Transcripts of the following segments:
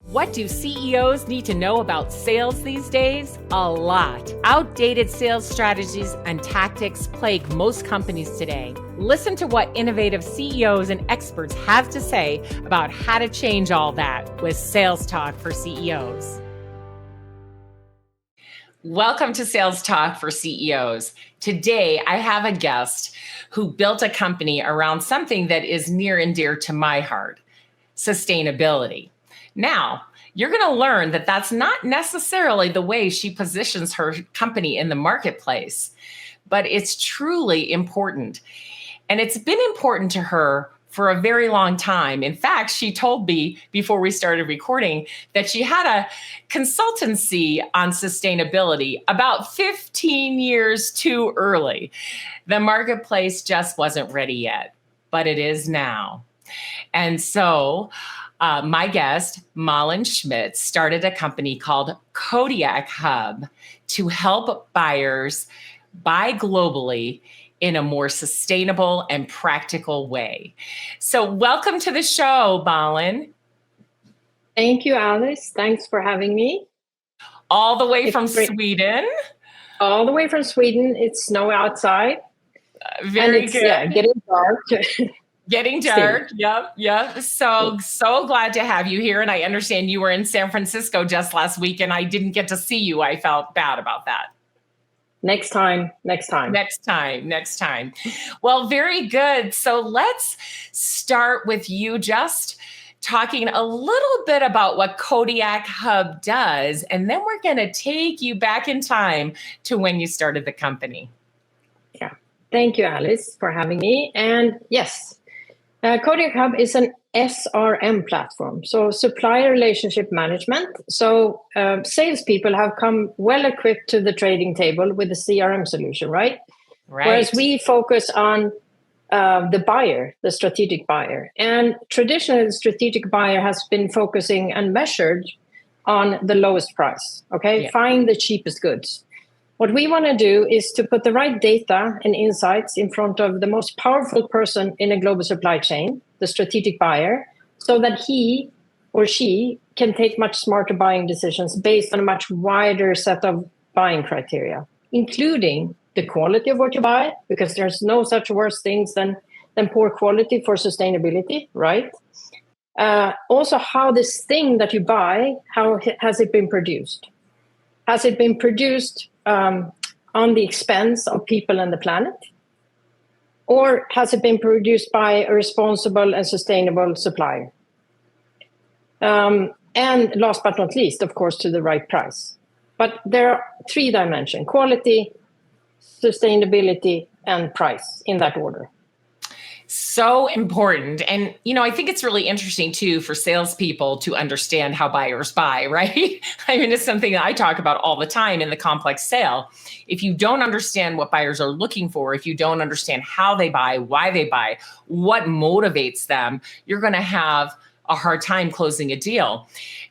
What do CEOs need to know about sales these days? A lot. Outdated sales strategies and tactics plague most companies today. Listen to what innovative CEOs and experts have to say about how to change all that with Sales Talk for CEOs. Welcome to Sales Talk for CEOs. Today, I have a guest who built a company around something that is near and dear to my heart, sustainability. Now, you're going to learn that that's not necessarily the way she positions her company in the marketplace, but it's truly important. And it's been important to her for a very long time. In fact, she told me before we started recording that she had a consultancy on sustainability about 15 years too early. The marketplace just wasn't ready yet, but it is now. And so my guest, Malin Schmidt, started a company called Kodiak Hub to help buyers buy globally in a more sustainable and practical way. So welcome to the show, Malin. Thank you, Alice. Thanks for having me. All the way from Sweden? All the way from Sweden. It's snowy outside. Very good. Yeah, getting dark. Getting dark. Yep. So glad to have you here. And I understand you were in San Francisco just last week and I didn't get to see you. I felt bad about that. Next time. Well, very good. So let's start with you just talking a little bit about what Kodiak Hub does. And then we're going to take you back in time to when you started the company. Yeah. Thank you, Alice, for having me. And yes, Kodiak Hub is an SRM platform, so supplier relationship management. So salespeople have come well equipped to the trading table with the CRM solution, right? Whereas we focus on the buyer, the strategic buyer. And traditionally, the strategic buyer has been focusing and measured on the lowest price, okay? Yeah. Find the cheapest goods. What we want to do is to put the right data and insights in front of the most powerful person in a global supply chain, the strategic buyer, so that he or she can take much smarter buying decisions based on a much wider set of buying criteria, including the quality of what you buy, because there's no such worse things than poor quality for sustainability, right? Also, how this thing that you buy, how has it been produced? Has it been produced on the expense of people and the planet? Or has it been produced by a responsible and sustainable supplier? And last but not least, of course, to the right price. But there are three dimensions: quality, sustainability, and price, in that order. So important. And, I think it's really interesting too for salespeople to understand how buyers buy, right? I mean, it's something that I talk about all the time in the complex sale. If you don't understand what buyers are looking for, if you don't understand how they buy, why they buy, what motivates them, you're going to have a hard time closing a deal.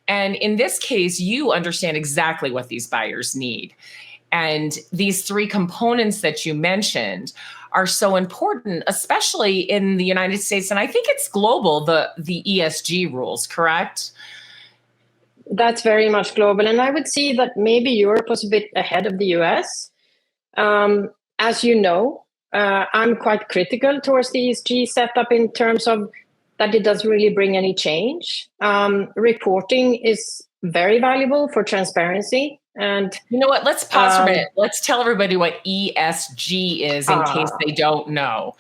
And in this case, you understand exactly what these buyers need. And these three components that you mentioned are so important, especially in the United States. And I think it's global, the ESG rules, correct? That's very much global. And I would see that maybe Europe was a bit ahead of the US. As you know, I'm quite critical towards the ESG setup in terms of that it doesn't really bring any change. Reporting is very valuable for transparency. And you know what? Let's pause for a minute. Let's tell everybody what ESG is in case they don't know.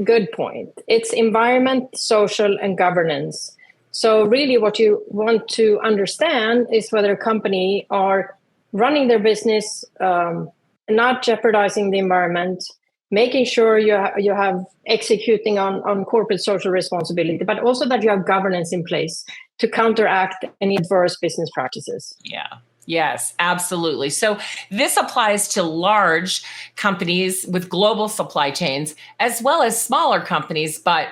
Good point. It's environment, social, and governance. So really what you want to understand is whether a company are running their business, not jeopardizing the environment, making sure you have executing on corporate social responsibility, but also that you have governance in place to counteract any adverse business practices. Yeah. Yes, absolutely. So this applies to large companies with global supply chains, as well as smaller companies. But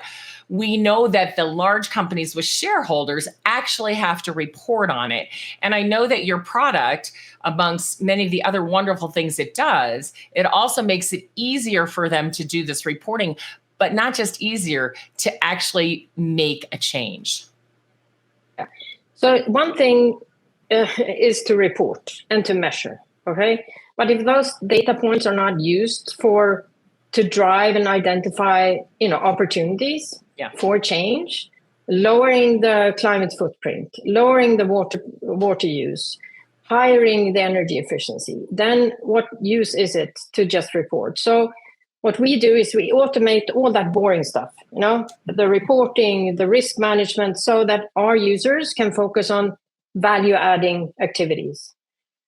we know that the large companies with shareholders actually have to report on it. And I know that your product, amongst many of the other wonderful things it does, it also makes it easier for them to do this reporting, but not just easier, to actually make a change. So one thing is to report and to measure, okay? But if those data points are not used to drive and identify, opportunities for change, lowering the climate footprint, lowering the water use, hiring the energy efficiency, then what use is it to just report? So what we do is we automate all that boring stuff, the reporting, the risk management, so that our users can focus on value-adding activities.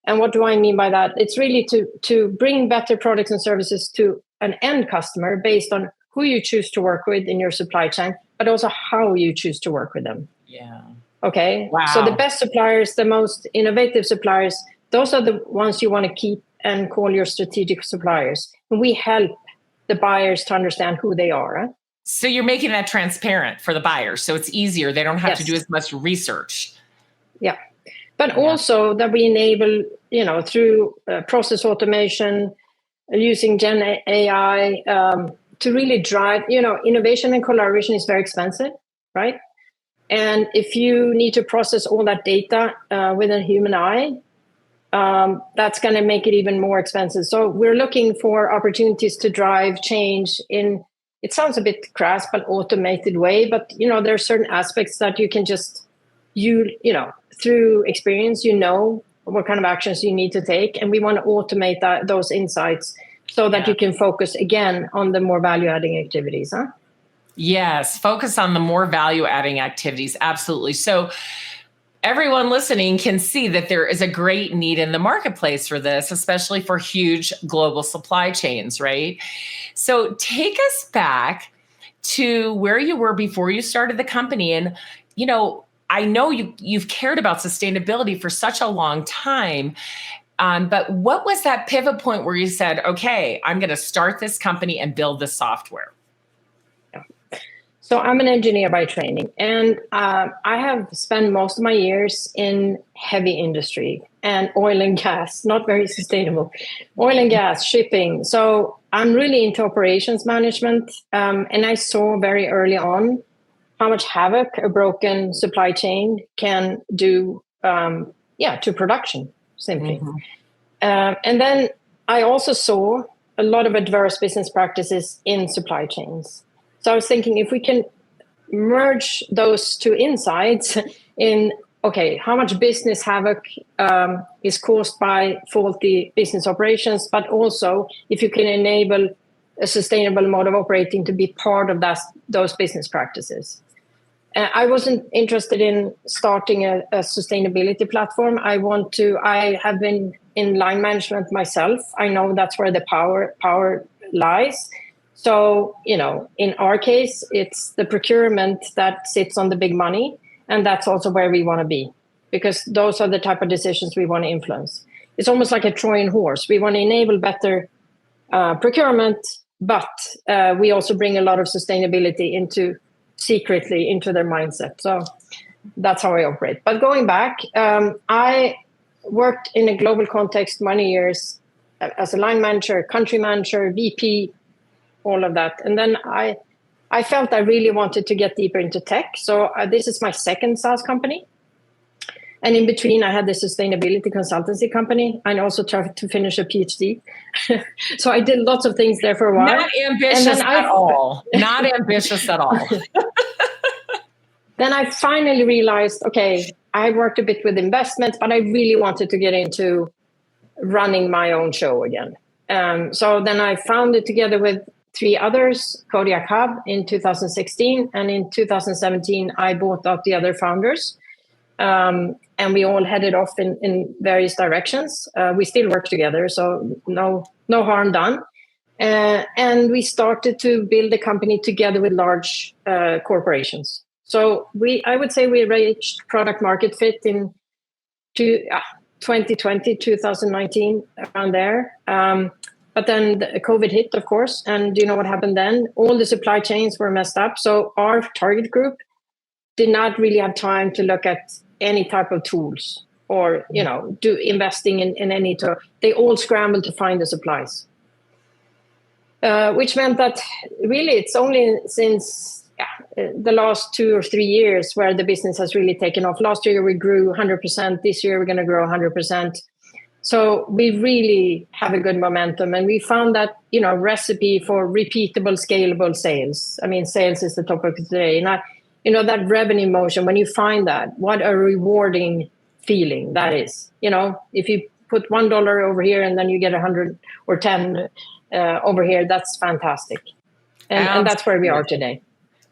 And what do I mean by that? It's really to bring better products and services to an end customer based on who you choose to work with in your supply chain, but also how you choose to work with them. Yeah. Okay. Wow. So the best suppliers, the most innovative suppliers, those are the ones you want to keep and call your strategic suppliers. And we help the buyers to understand who they are. Huh? So you're making that transparent for the buyers, so it's easier. They don't have Yes. to do as much research. Yeah. But also that we enable, through process automation, using Gen AI to really drive, innovation and collaboration is very expensive, right? And if you need to process all that data with a human eye, that's going to make it even more expensive. So we're looking for opportunities to drive change in, it sounds a bit crass, but automated way. But, there are certain aspects that you can just, through experience, what kind of actions you need to take. And we want to automate those insights so that you can focus again on the more value-adding activities. Huh? Yes, focus on the more value-adding activities. Absolutely. So everyone listening can see that there is a great need in the marketplace for this, especially for huge global supply chains, right? So take us back to where you were before you started the company. And, I know you've cared about sustainability for such a long time, but what was that pivot point where you said, okay, I'm going to start this company and build this software? So I'm an engineer by training, and I have spent most of my years in heavy industry and oil and gas, not very sustainable, oil and gas, shipping. So I'm really into operations management, and I saw very early on how much havoc a broken supply chain can do to production, simply. Mm-hmm. And then I also saw a lot of adverse business practices in supply chains. So I was thinking, if we can merge those two insights in, okay, how much business havoc is caused by faulty business operations, but also if you can enable a sustainable mode of operating to be part of those business practices. I wasn't interested in starting a sustainability platform. I have been in line management myself. I know that's where the power lies. So, in our case, it's the procurement that sits on the big money. And that's also where we want to be, because those are the type of decisions we want to influence. It's almost like a Trojan horse. We want to enable better procurement, but we also bring a lot of sustainability secretly into their mindset. So that's how I operate. But going back, I worked in a global context many years as a line manager, country manager, VP, all of that. And then I felt I really wanted to get deeper into tech. So this is my second SaaS company. And in between, I had the sustainability consultancy company. I also tried to finish a PhD. So I did lots of things there for a while. Not ambitious at all. Not ambitious at all. Then I finally realized, okay, I worked a bit with investments, but I really wanted to get into running my own show again. So then I founded together with 3 others, Kodiak Hub in 2016. And in 2017, I bought out the other founders. And we all headed off in various directions. We still work together, so no harm done. And we started to build a company together with large corporations. So I would say we reached product market fit in 2020, 2019, around there. But then the COVID hit, of course. And do you know what happened then? All the supply chains were messed up. So our target group did not really have time to look at any type of tools or, do investing in any tool. They all scrambled to find the supplies, which meant that really it's only since the last 2 or 3 years where the business has really taken off. Last year we grew 100%. This year we're going to grow 100%. So we really have a good momentum, and we found that, recipe for repeatable, scalable sales. I mean, sales is the topic of today. And that revenue motion, when you find that, what a rewarding feeling that is. If you put $1 over here and then you get 100 or 10 over here, that's fantastic. And that's where we are today.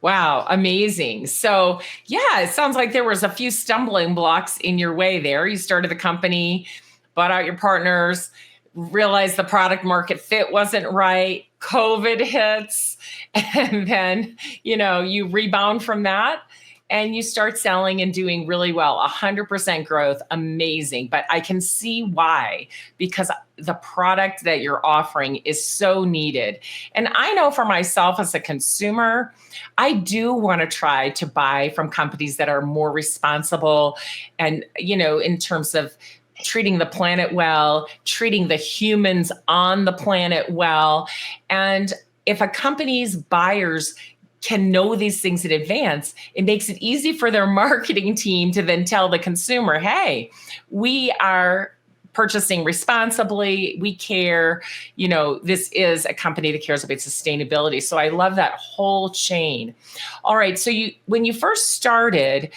Wow, amazing. So yeah, it sounds like there was a few stumbling blocks in your way there. You started the company, bought out your partners, realized the product market fit wasn't right, COVID hits, and then, you rebound from that and you start selling and doing really well. 100% growth, amazing. But I can see why, because the product that you're offering is so needed. And I know for myself as a consumer, I do want to try to buy from companies that are more responsible and, in terms of treating the planet well, treating the humans on the planet well. And if a company's buyers can know these things in advance, it makes it easy for their marketing team to then tell the consumer, hey, we are purchasing responsibly, we care, this is a company that cares about sustainability. So I love that whole chain. All right, so when you first started,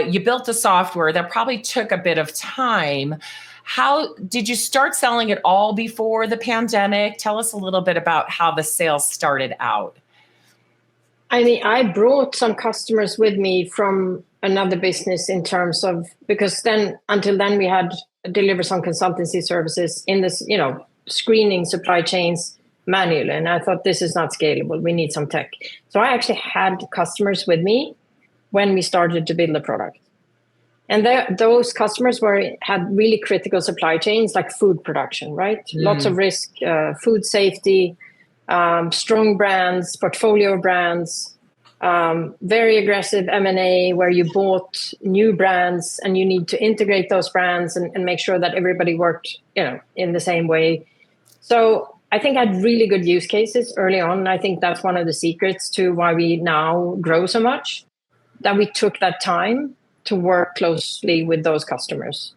you built the software that probably took a bit of time. How did you start selling it all before the pandemic? Tell us a little bit about how the sales started out. I mean, I brought some customers with me from another business in terms of, because until then we had delivered some consultancy services in this, screening supply chains manually. And I thought, this is not scalable. We need some tech. So I actually had customers with me when we started to build the product. And those customers had really critical supply chains, like food production, right? Lots of risk, food safety, strong brands, portfolio brands, very aggressive M&A where you bought new brands and you need to integrate those brands and make sure that everybody worked, in the same way. So I think I had really good use cases early on. And I think that's one of the secrets to why we now grow so much, that we took that time to work closely with those customers.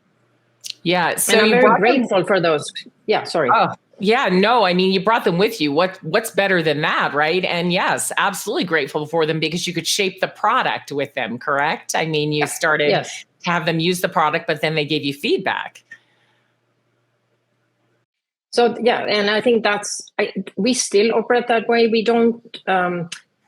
Yeah. So and I'm very grateful for those. Yeah, sorry. Oh, yeah, no, I mean, you brought them with you. What's better than that, right? And yes, absolutely grateful for them because you could shape the product with them, correct? I mean, you started to have them use the product, but then they gave you feedback. So, yeah, and I think we still operate that way. We don't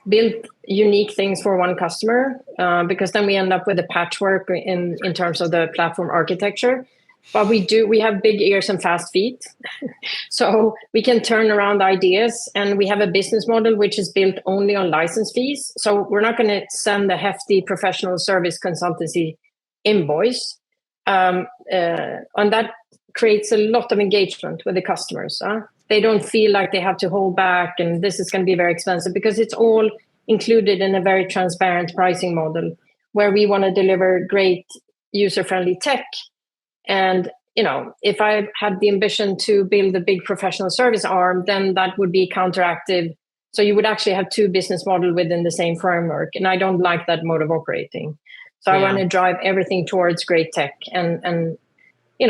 build unique things for one customer because then we end up with a patchwork in terms of the platform architecture. But we have big ears and fast feet. So we can turn around ideas, and we have a business model which is built only on license fees. So we're not going to send a hefty professional service consultancy invoice. And that creates a lot of engagement with the customers. They don't feel like they have to hold back and this is going to be very expensive, because it's all included in a very transparent pricing model where we want to deliver great user-friendly tech. And, if I had the ambition to build a big professional service arm, then that would be counteractive. So you would actually have two business models within the same framework. And I don't like that mode of operating. So I want to drive everything towards great tech. And you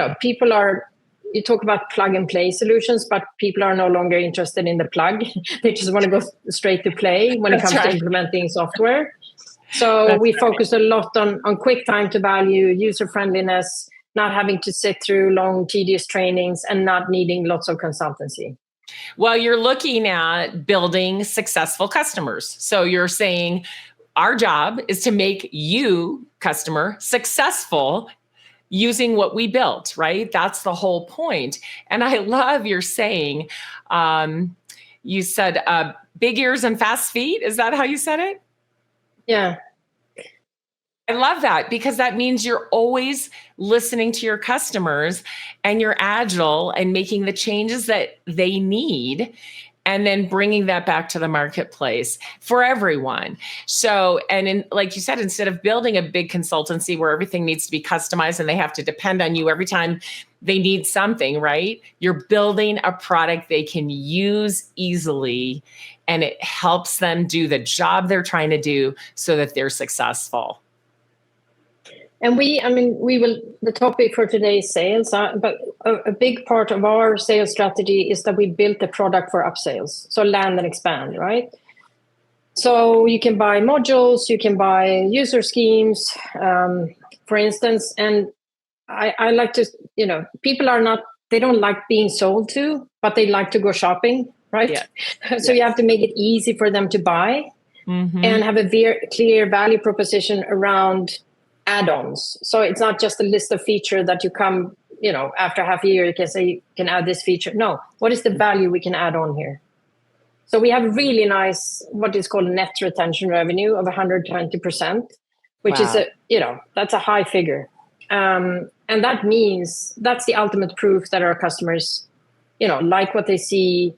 talk about plug and play solutions, but people are no longer interested in the plug. They just want to go straight to play when it comes to implementing software. So we focus a lot on quick time to value, user friendliness, not having to sit through long, tedious trainings, and not needing lots of consultancy. Well, you're looking at building successful customers. So you're saying our job is to make you, customer, successful using what we built, right? That's the whole point. And I love your saying, you said big ears and fast feet. Is that how you said it? Yeah. I love that, because that means you're always listening to your customers and you're agile and making the changes that they need and then bringing that back to the marketplace for everyone. So, like you said, instead of building a big consultancy where everything needs to be customized and they have to depend on you every time they need something, right? You're building a product they can use easily, and it helps them do the job they're trying to do so that they're successful. And the topic for today is sales, but a big part of our sales strategy is that we built the product for upsales. So land and expand, right? So you can buy modules, you can buy user schemes, for instance. And I like to, people they don't like being sold to, but they like to go shopping, right? Yeah. So you have to make it easy for them to buy and have a very clear value proposition around add-ons. So it's not just a list of features that you come, after half a year, you can say you can add this feature. No, what is the value we can add on here? So we have really nice, what is called net retention revenue of 120%, which is that's a high figure. And that means that's the ultimate proof that our customers, like what they see,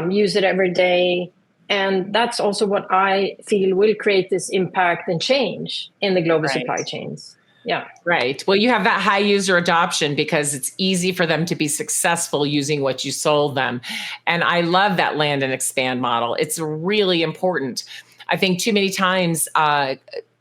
use it every day. And that's also what I feel will create this impact and change in the global supply chains. Yeah. Right. Well, you have that high user adoption because it's easy for them to be successful using what you sold them. And I love that land and expand model. It's really important. I think too many times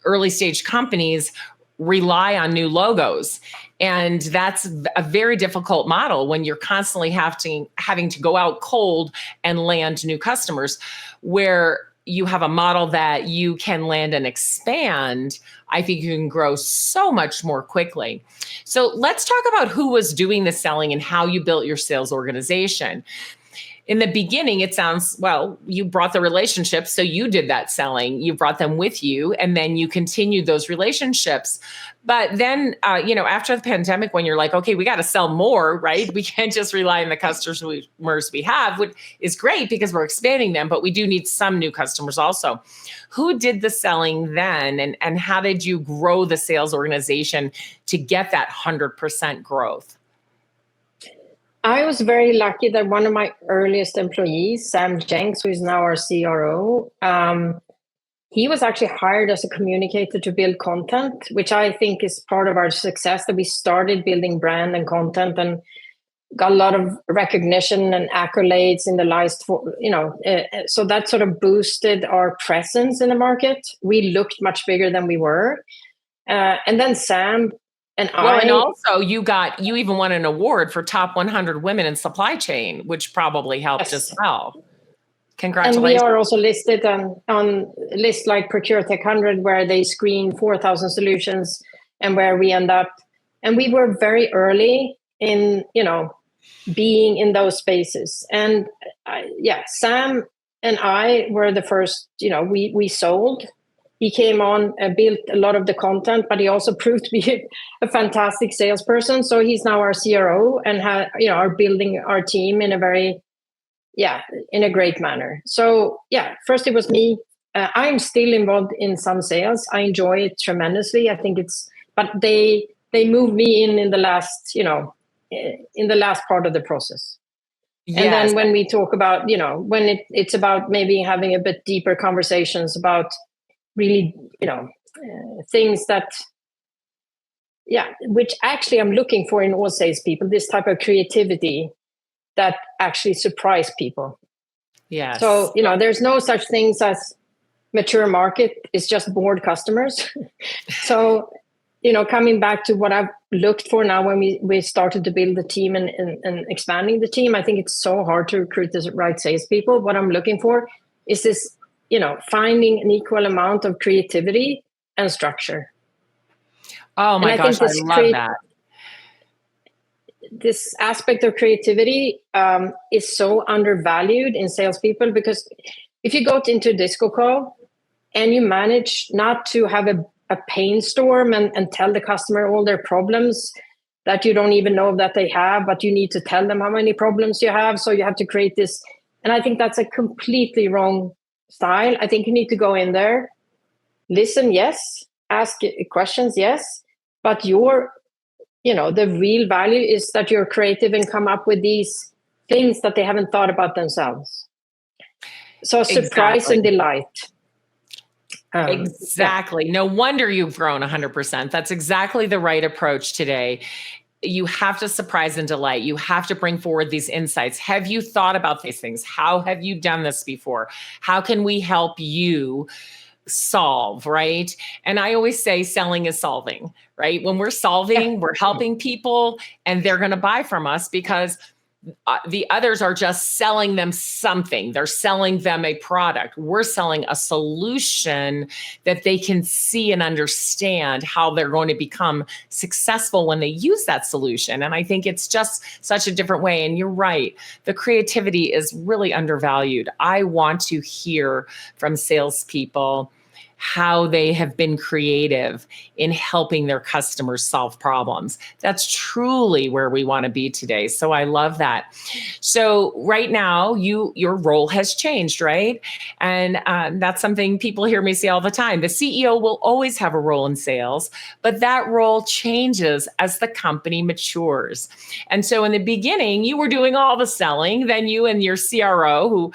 early stage companies rely on new logos. And that's a very difficult model when you're constantly having to go out cold and land new customers. Where you have a model that you can land and expand, I think you can grow so much more quickly. So let's talk about who was doing the selling and how you built your sales organization. In the beginning, it sounds, well, you brought the relationships, so you did that selling. You brought them with you, and then you continued those relationships. But then, after the pandemic, when you're like, okay, we got to sell more, right? We can't just rely on the customers we have, which is great because we're expanding them, but we do need some new customers also. Who did the selling then, and how did you grow the sales organization to get that 100% growth? I was very lucky that one of my earliest employees, Sam Jenks, who is now our CRO, he was actually hired as a communicator to build content, which I think is part of our success, that we started building brand and content and got a lot of recognition and accolades in the last, so that sort of boosted our presence in the market. We looked much bigger than we were. And then Sam and also you even won an award for top 100 women in supply chain, which probably helped as well. Congratulations. And we are also listed on lists like Procurement 100, where they screen 4,000 solutions and where we end up. And we were very early in, being in those spaces. And Sam and I were the first, we sold. He came on and built a lot of the content, but he also proved to be a fantastic salesperson. So he's now our CRO and are building our team in a very, in a great manner. So first it was me. I'm still involved in some sales. I enjoy it tremendously. I think but they moved me in the last, in the last part of the process. Yes. And then when we talk about, when it's about maybe having a bit deeper conversations about really, things that, which actually I'm looking for in all salespeople, this type of creativity that actually surprise people. Yeah. So, there's no such things as mature market. It's just bored customers. So, coming back to what I've looked for now when we started to build the team and expanding the team, I think it's so hard to recruit the right salespeople. What I'm looking for is this, finding an equal amount of creativity and structure. Oh my gosh, I love that. This aspect of creativity is so undervalued in salespeople, because if you go into a disco call and you manage not to have a pain storm and tell the customer all their problems that you don't even know that they have, but you need to tell them how many problems you have. So you have to create this. And I think that's a completely wrong style. I think you need to go in there, listen, yes, ask questions, yes, but the real value is that you're creative and come up with these things that they haven't thought about themselves. So surprise and delight. Exactly. No wonder you've grown 100%. That's exactly the right approach today. you have to surprise and delight. You have to bring forward these insights. Have you thought about these things? How have you done this before? How can we help you solve, right? And I always say selling is solving, right? When we're solving, we're helping people and they're going to buy from us because the others are just selling them something. They're selling them a product. We're selling a solution that they can see and understand how they're going to become successful when they use that solution. And I think it's just such a different way. And you're right. The creativity is really undervalued. I want to hear from salespeople how they have been creative in helping their customers solve problems. That's truly where we want to be today. So I love that. So right now, your role has changed, right? And that's something people hear me say all the time. The CEO will always have a role in sales, but that role changes as the company matures. And so in the beginning, you were doing all the selling, then you and your CRO, who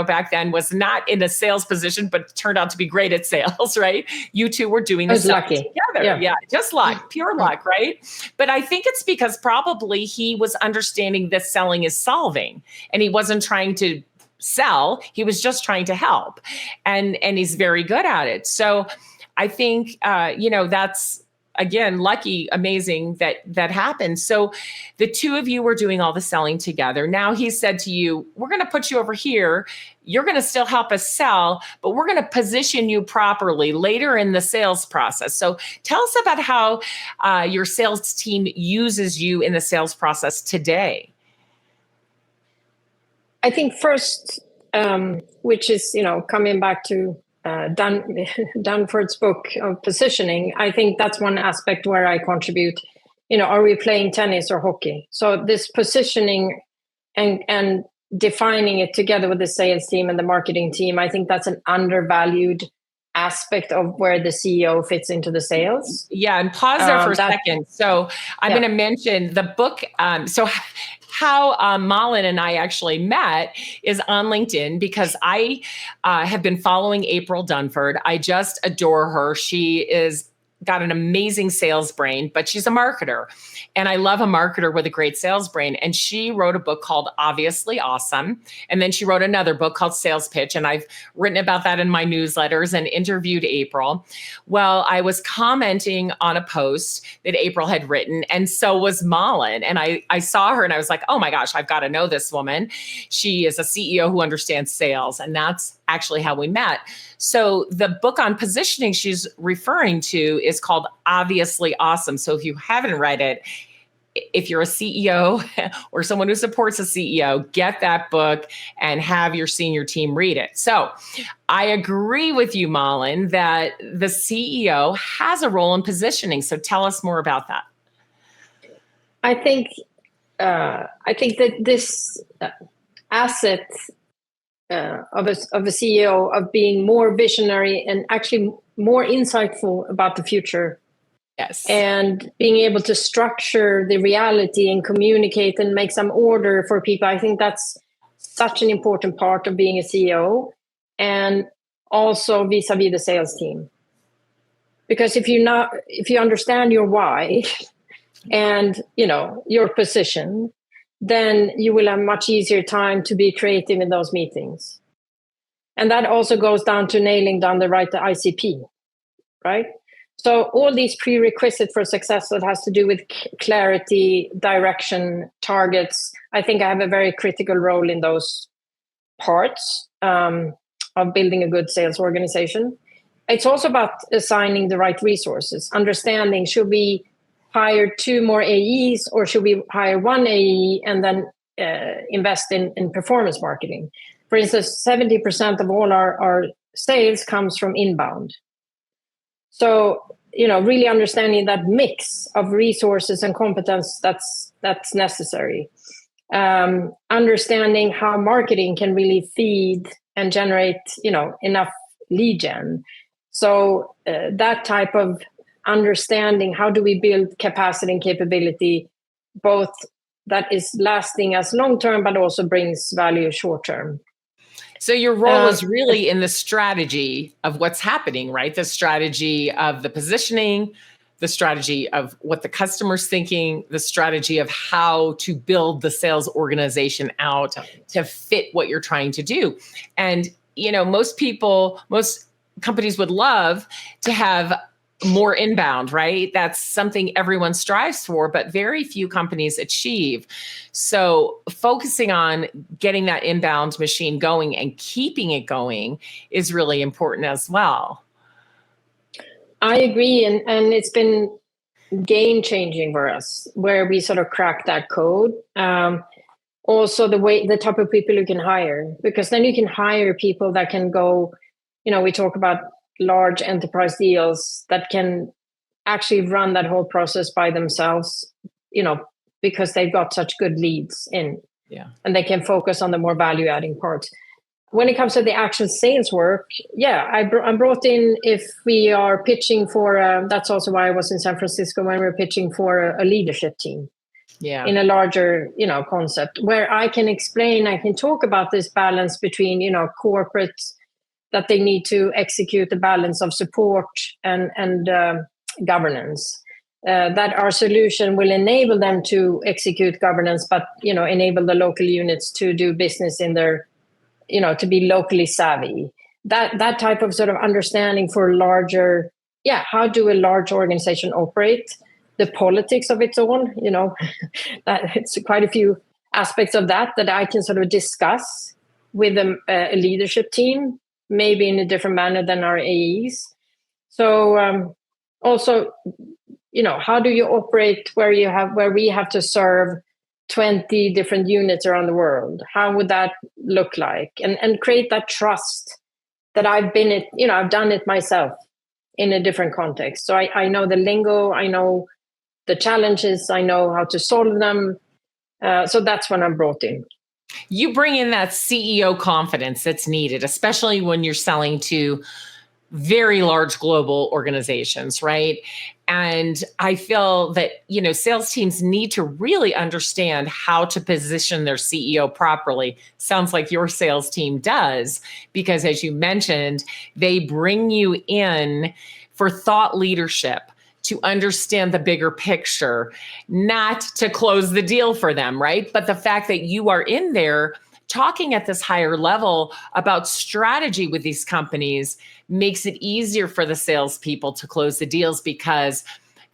back then was not in a sales position, but turned out to be great at sales, right? You two were doing this together. Yeah, just luck, pure luck, right? But I think it's because probably he was understanding that selling is solving, and he wasn't trying to sell. He was just trying to help, and he's very good at it. So I think, that's, again, lucky, amazing that happened. So the two of you were doing all the selling together. Now he said to you, we're going to put you over here. You're going to still help us sell, but we're going to position you properly later in the sales process. So tell us about how your sales team uses you in the sales process today. I think first, which is, coming back to Dunford's book of positioning, I think that's one aspect where I contribute. Are we playing tennis or hockey? So this positioning and defining it together with the sales team and the marketing team, I think that's an undervalued aspect of where the CEO fits into the sales. Yeah, and pause there for a second. So I'm going to mention the book. So how Malin and I actually met is on LinkedIn, because I have been following April Dunford. I just adore her. She is got an amazing sales brain, but she's a marketer. And I love a marketer with a great sales brain. And she wrote a book called Obviously Awesome. And then she wrote another book called Sales Pitch. And I've written about that in my newsletters and interviewed April. Well, I was commenting on a post that April had written, and so was Malin. And I saw her and I was like, oh my gosh, I've got to know this woman. She is a CEO who understands sales. And that's actually how we met. So the book on positioning she's referring to is called Obviously Awesome. So if you haven't read it, if you're a CEO or someone who supports a CEO, get that book and have your senior team read it. So I agree with you, Malin, that the CEO has a role in positioning. So tell us more about that. I think that this asset of a CEO, of being more visionary and actually more insightful about the future. Yes. And being able to structure the reality and communicate and make some order for people. I think that's such an important part of being a CEO, and also vis-a-vis the sales team. Because if you understand your why and your position, then you will have much easier time to be creative in those meetings. And that also goes down to nailing down the right ICP, right? So all these prerequisites for success that has to do with clarity, direction, targets, I think I have a very critical role in those parts of building a good sales organization. It's also about assigning the right resources, understanding, should we hire 2 more AEs, or should we hire 1 AE and then invest in performance marketing? For instance, 70% of all our sales comes from inbound. So, really understanding that mix of resources and competence that's necessary. Understanding how marketing can really feed and generate, enough lead gen. So that type of understanding, how do we build capacity and capability, both that is lasting as long term, but also brings value short term. So your role is really in the strategy of what's happening, right? The strategy of the positioning, the strategy of what the customer's thinking, the strategy of how to build the sales organization out to fit what you're trying to do. And, most companies would love to have more inbound, right? That's something everyone strives for, but very few companies achieve. So focusing on getting that inbound machine going and keeping it going is really important as well. I agree. And it's been game changing for us where we sort of cracked that code. Also the type of people you can hire, because then you can hire people that can go, we talk about large enterprise deals that can actually run that whole process by themselves, because they've got such good leads in. Yeah. And they can focus on the more value adding parts. When it comes to the actual sales work, I'm brought in if we are pitching for, that's also why I was in San Francisco when we were pitching for a leadership team. Yeah. In a larger, concept where I can talk about this balance between, corporate, that they need to execute the balance of support and governance. That our solution will enable them to execute governance, but enable the local units to do business in their, to be locally savvy. That type of sort of understanding for larger, how do a large organization operate? The politics of it all, that it's quite a few aspects of that I can sort of discuss with a leadership team, maybe in a different manner than our AEs. So also, how do you operate where we have to serve 20 different units around the world? How would that look like? And create that trust that I've done it myself in a different context. So I know the lingo, I know the challenges, I know how to solve them. So that's when I'm brought in. You bring in that CEO confidence that's needed, especially when you're selling to very large global organizations, right? And I feel that, sales teams need to really understand how to position their CEO properly. Sounds like your sales team does, because as you mentioned, they bring you in for thought leadership, to understand the bigger picture, not to close the deal for them, right? But the fact that you are in there talking at this higher level about strategy with these companies makes it easier for the salespeople to close the deals, because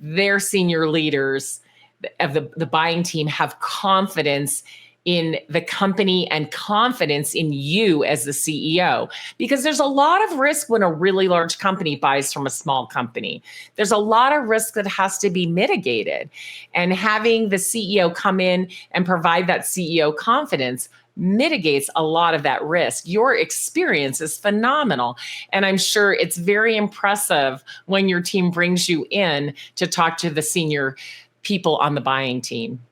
their senior leaders of the buying team have confidence in the company and confidence in you as the CEO, because there's a lot of risk when a really large company buys from a small company. There's a lot of risk that has to be mitigated, and having the CEO come in and provide that CEO confidence mitigates a lot of that risk. Your experience is phenomenal, and I'm sure it's very impressive when your team brings you in to talk to the senior people on the buying team.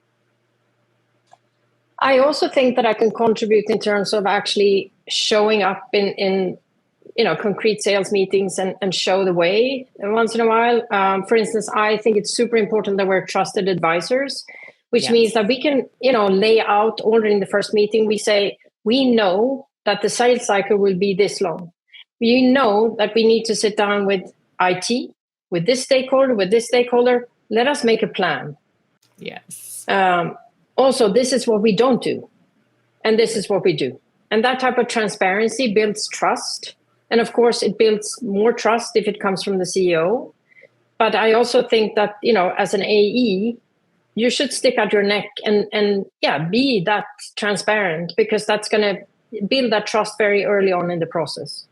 I also think that I can contribute in terms of actually showing up in concrete sales meetings and show the way once in a while. For instance, I think it's super important that we're trusted advisors, which means that we can, lay out already in the first meeting. We say, we know that the sales cycle will be this long. We know that we need to sit down with IT, with this stakeholder. Let us make a plan. Yes. Also, this is what we don't do, and this is what we do. And that type of transparency builds trust. And of course, it builds more trust if it comes from the CEO. But I also think that, as an AE, you should stick out your neck and be that transparent, because that's going to build that trust very early on in the process.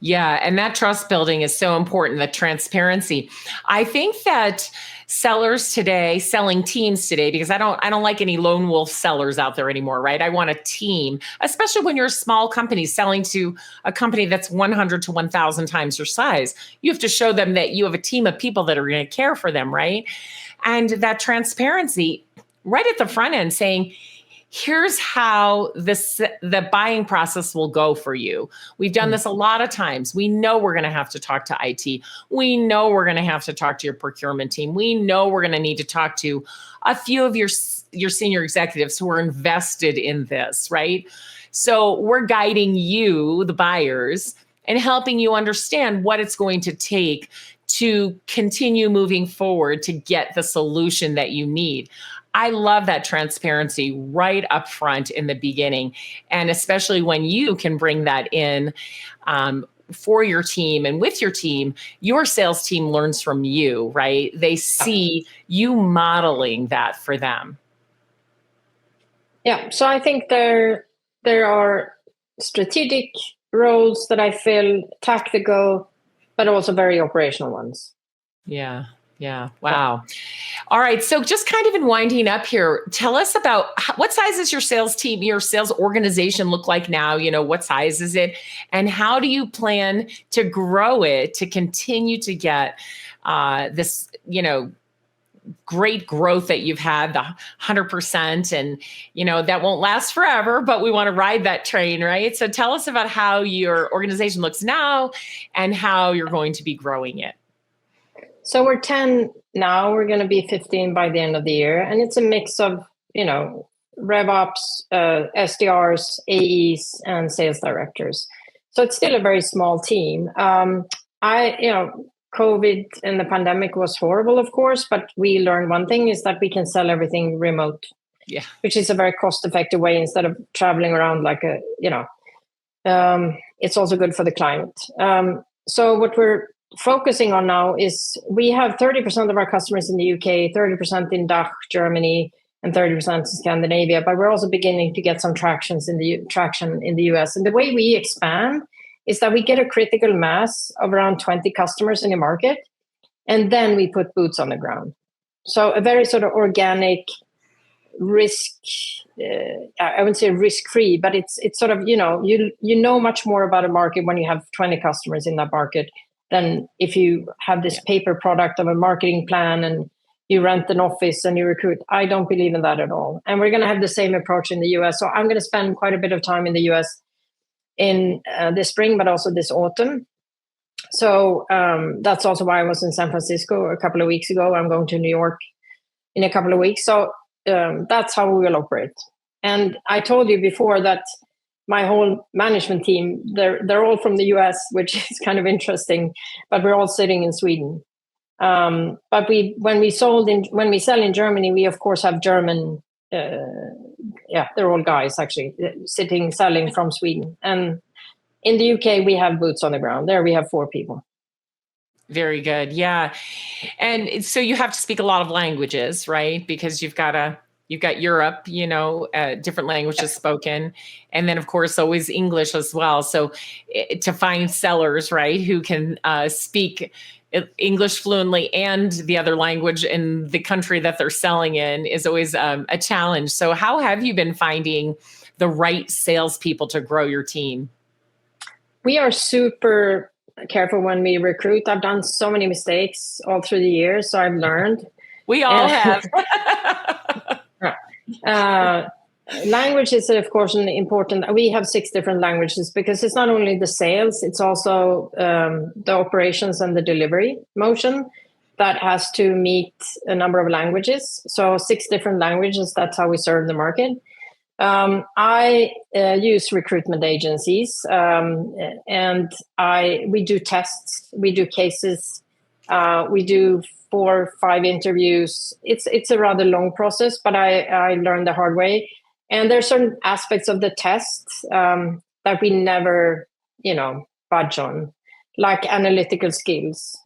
Yeah, and that trust building is so important, the transparency. I think that sellers today, selling teams today, because I don't like any lone wolf sellers out there anymore, right? I want a team, especially when you're a small company selling to a company that's 100 to 1,000 times your size. You have to show them that you have a team of people that are going to care for them, right? And that transparency right at the front end, saying, here's how the buying process will go for you. We've done this a lot of times. We know we're going to have to talk to IT. We know we're going to have to talk to your procurement team. We know we're going to need to talk to a few of your senior executives who are invested in this, right? So we're guiding you, the buyers, and helping you understand what it's going to take to continue moving forward to get the solution that you need. I love that transparency right up front in the beginning. And especially when you can bring that in for your team and with your team, your sales team learns from you, right? They see you modeling that for them. Yeah. So I think there are strategic roles that I feel, tactical, but also very operational ones. Yeah. Yeah. Wow. All right. So just kind of in winding up here, tell us about what size is your sales team, your sales organization look like now? What size is it? And how do you plan to grow it to continue to get this, great growth that you've had, the 100%, and, that won't last forever, but we want to ride that train, right? So tell us about how your organization looks now and how you're going to be growing it. So we're 10 now. We're going to be 15 by the end of the year. And it's a mix of, RevOps, SDRs, AEs, and sales directors. So it's still a very small team. COVID and the pandemic was horrible, of course, but we learned one thing is that we can sell everything remote. Yeah. Which is a very cost-effective way instead of traveling around like it's also good for the client. So what we're focusing on now is we have 30% of our customers in the UK, 30% in DACH, Germany, and 30% in Scandinavia. But we're also beginning to get some traction in the US. And the way we expand is that we get a critical mass of around 20 customers in the market, and then we put boots on the ground. So a very sort of organic risk, I wouldn't say risk-free, but it's sort of, you know much more about a market when you have 20 customers in that market than if you have this paper product of a marketing plan and you rent an office and you recruit. I don't believe in that at all. And we're going to have the same approach in the US. So I'm going to spend quite a bit of time in the US in this spring, but also this autumn. So that's also why I was in San Francisco a couple of weeks ago. I'm going to New York in a couple of weeks. So that's how we will operate. And I told you before that my whole management team, they're all from the US, which is kind of interesting, but we're all sitting in Sweden. But when we sell in Germany, we of course have German. They're all guys actually selling from Sweden. And in the UK, we have boots on the ground. There we have 4 people. Very good. Yeah. And so you have to speak a lot of languages, right? Because you've got Europe, different languages spoken. And then of course, always English as well. So to find sellers, right, who can speak English fluently and the other language in the country that they're selling in is always a challenge. So how have you been finding the right salespeople to grow your team? We are super careful when we recruit. I've done so many mistakes all through the years, so I've learned. We all have. Language is, of course, an important. We have 6 different languages because it's not only the sales, it's also the operations and the delivery motion that has to meet a number of languages. So 6 different languages. That's how we serve the market. I use recruitment agencies, and we do tests, we do cases, we do 4 or 5 interviews. It's a rather long process, but I learned the hard way. And there are certain aspects of the tests that we never, budge on, like analytical skills,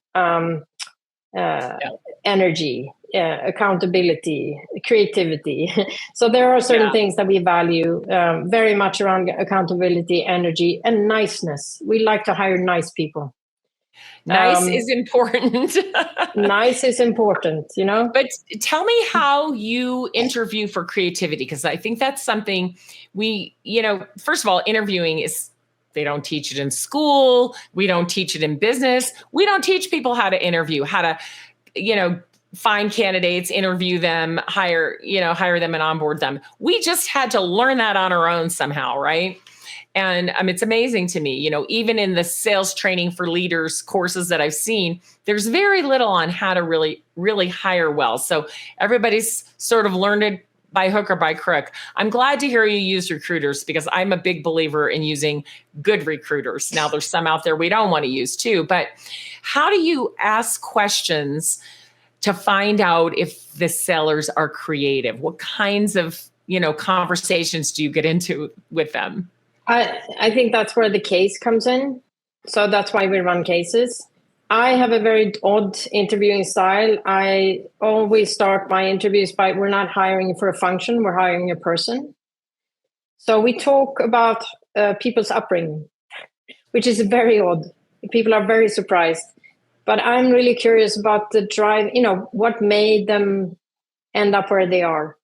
energy, accountability, creativity. So there are certain things that we value very much around accountability, energy, and niceness. We like to hire nice people. Nice is important. Nice is important, But tell me how you interview for creativity, because I think that's something first of all, interviewing they don't teach it in school. We don't teach it in business. We don't teach people how to interview, how to, find candidates, interview them, hire them and onboard them. We just had to learn that on our own somehow, right? And it's amazing to me, even in the sales training for leaders courses that I've seen, there's very little on how to really, really hire well. So everybody's sort of learned it by hook or by crook. I'm glad to hear you use recruiters because I'm a big believer in using good recruiters. Now, there's some out there we don't want to use too, but how do you ask questions to find out if the sellers are creative? What kinds of, conversations do you get into with them? I think that's where the case comes in. So that's why we run cases. I have a very odd interviewing style. I always start my interviews by, we're not hiring for a function, we're hiring a person. So we talk about people's upbringing, which is very odd. People are very surprised. But I'm really curious about the drive, what made them end up where they are.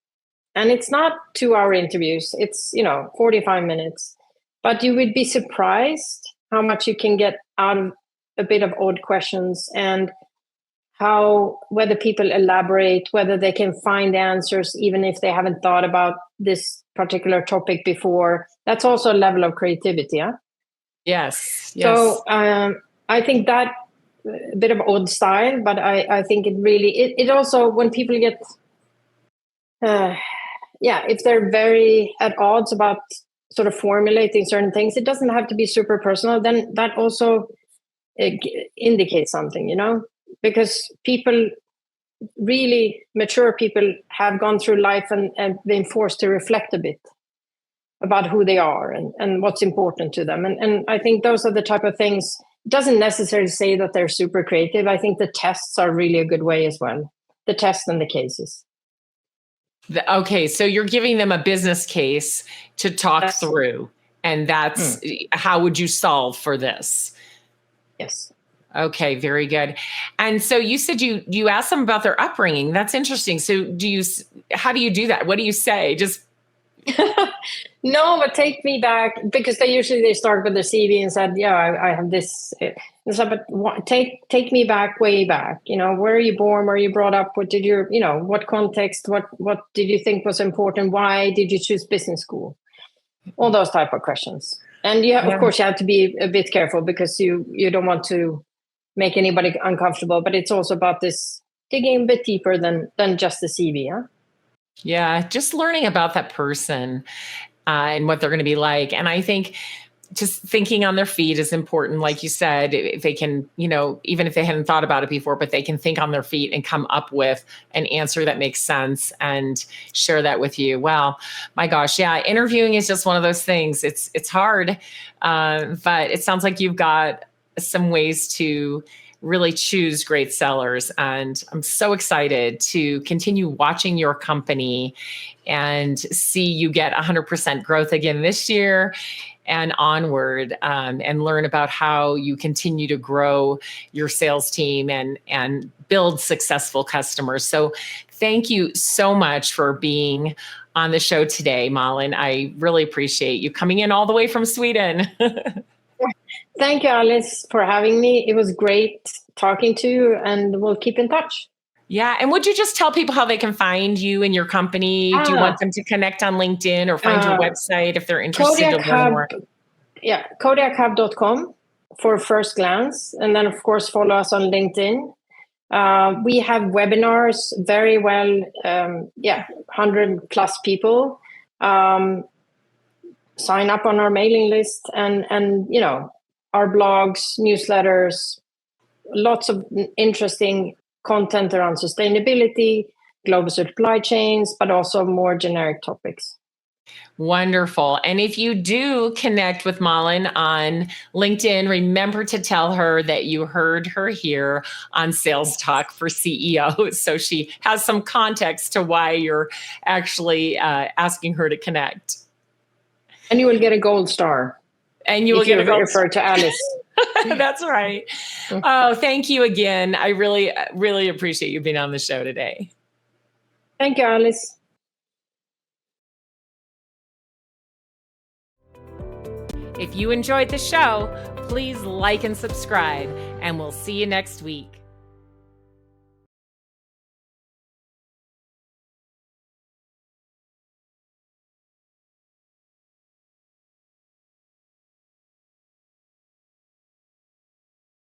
And it's not 2-hour interviews, it's, 45 minutes. But you would be surprised how much you can get out of a bit of odd questions, and whether people elaborate, whether they can find answers, even if they haven't thought about this particular topic before. That's also a level of creativity. Huh? Yes. So I think that a bit of odd style, but I think it also, when people get, if they're very at odds about sort of formulating certain things, it doesn't have to be super personal. Then that also indicates something, because people, really mature people, have gone through life and been forced to reflect a bit about who they are and what's important to them. And I think those are the type of things. It doesn't necessarily say that they're super creative. I think the tests are really a good way as well. The tests and the cases. Okay, so you're giving them a business case to talk through, and that's how would you solve for this? Yes. Okay, very good. And so you said you asked them about their upbringing. That's interesting. So how do you do that? What do you say? Just No, but take me back, because they start with their CV and said, I have this. So, but take me back, way back. Where are you born? Where are you brought up? What did you, what context? What did you think was important? Why did you choose business school? All those type of questions. And of course, you have to be a bit careful, because you don't want to make anybody uncomfortable. But it's also about this digging a bit deeper than just the CV. Huh? Yeah, just learning about that person and what they're going to be like. And I think just thinking on their feet is important. Like you said, if they can, even if they hadn't thought about it before, but they can think on their feet and come up with an answer that makes sense and share that with you. Well, my gosh. Yeah. Interviewing is just one of those things. It's hard. But it sounds like you've got some ways to really choose great sellers. And I'm so excited to continue watching your company and see you get 100% growth again this year and onward, and learn about how you continue to grow your sales team and build successful customers. So thank you so much for being on the show today, Malin. I really appreciate you coming in all the way from Sweden. Thank you, Alice, for having me. It was great talking to you, and we'll keep in touch. Yeah. And would you just tell people how they can find you and your company? Do you want them to connect on LinkedIn or find your website if they're interested to learn more? Yeah, KodiakHub.com for first glance. And then, of course, follow us on LinkedIn. We have webinars, very well, 100 plus people. Sign up on our mailing list and our blogs, newsletters, lots of interesting content around sustainability, global supply chains, but also more generic topics. Wonderful. And if you do connect with Malin on LinkedIn, remember to tell her that you heard her here on Sales Talk for CEOs. So she has some context to why you're actually asking her to connect. And you will get a gold star. And you will get a gold star. Refer to Alice. That's right. Oh, thank you again. I really, really appreciate you being on the show today. Thank you, Alice. If you enjoyed the show, please like and subscribe, and we'll see you next week.